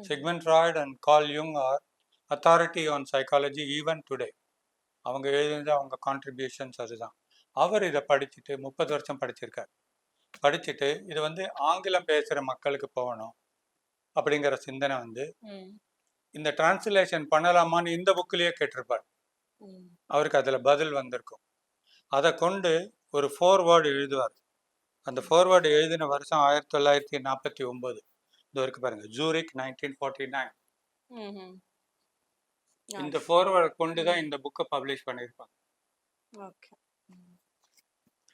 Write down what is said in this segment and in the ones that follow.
Sigmund Freud and Carl Jung are authority on psychology even today. அவங்க எழுதினது அவங்க contributions அதுதான். அவர் இதை படிச்சுட்டு 30 வருஷம் படிச்சிருக்கார். படிச்சுட்டு இது வந்து ஆங்கிலம் பேசுகிற மக்களுக்கு போகணும் அப்படிங்கிற சிந்தனை வந்து இந்த டிரான்ஸ்லேஷன் பண்ணலாமான்னு இந்த புக்கிலேயே கேட்டிருப்பார். அவருக்கு அதில் பதில் வந்திருக்கும். அதை கொண்டு ஒரு ஃபோர்வேர்டு எழுதுவார். அந்த ஃபோர்வேர்டு எழுதின வருஷம் 1949. இது வரைக்கும் பாருங்க, ஜூரிக் 1949. இந்த ஃபோர்வேர்டை கொண்டு தான் இந்த புக்கை பப்ளிஷ் பண்ணியிருப்பாங்க.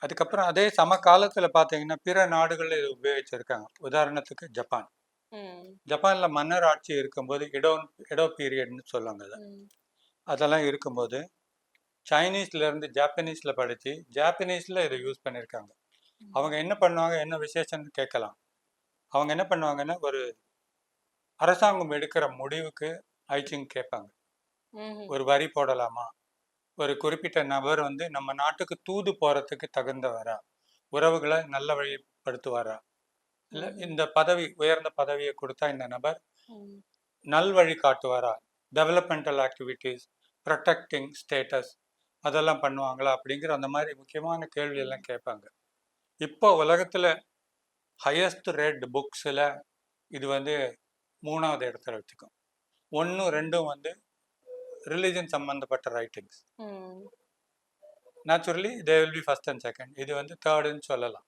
அதுக்கப்புறம் அதே சமகாலத்தில் பார்த்தீங்கன்னா பிற நாடுகளில் இதை உபயோகிச்சிருக்காங்க. உதாரணத்துக்கு ஜப்பான். ஜப்பானில் மன்னர் ஆட்சி இருக்கும்போது எடோ பீரியட்னு சொல்லுவாங்க. அதெல்லாம் இருக்கும்போது சைனீஸ்லேருந்து ஜாப்பனீஸில் படித்து ஜாப்பனீஸில் இதை யூஸ் பண்ணியிருக்காங்க. அவங்க என்ன பண்ணுவாங்க, என்ன விசேஷம்னு கேட்கலாம். அவங்க என்ன பண்ணுவாங்கன்னா, ஒரு அரசாங்கம் எடுக்கிற முடிவுக்கு ஐச்சிங் கேட்பாங்க. ஒரு வரி போடலாமா, ஒரு குறிப்பிட்ட நபர் வந்து நம்ம நாட்டுக்கு தூது போகிறதுக்கு தகுந்தவரா, உறவுகளை நல்ல வழிப்படுத்துவாரா, இல்லை இந்த பதவி உயர்ந்த பதவியை கொடுத்தா இந்த நபர் நல்வழி காட்டுவாரா, டெவலப்மெண்டல் ஆக்டிவிட்டீஸ், ப்ரொடெக்டிங் ஸ்டேட்டஸ் அதெல்லாம் பண்ணுவாங்களா அப்படிங்கிற அந்த மாதிரி முக்கியமான கேள்வி எல்லாம் கேட்பாங்க. இப்போ உலகத்தில் ஹையஸ்ட் ரெட் புக்ஸில் இது வந்து 3வது இடத்துல வச்சுக்கும். 1, 2 வந்து ரிலிஜன் சம்பந்தப்பட்ட writings. Naturally they will be first and second. இது வந்து தேர்டுன்னு சொல்லலாம்.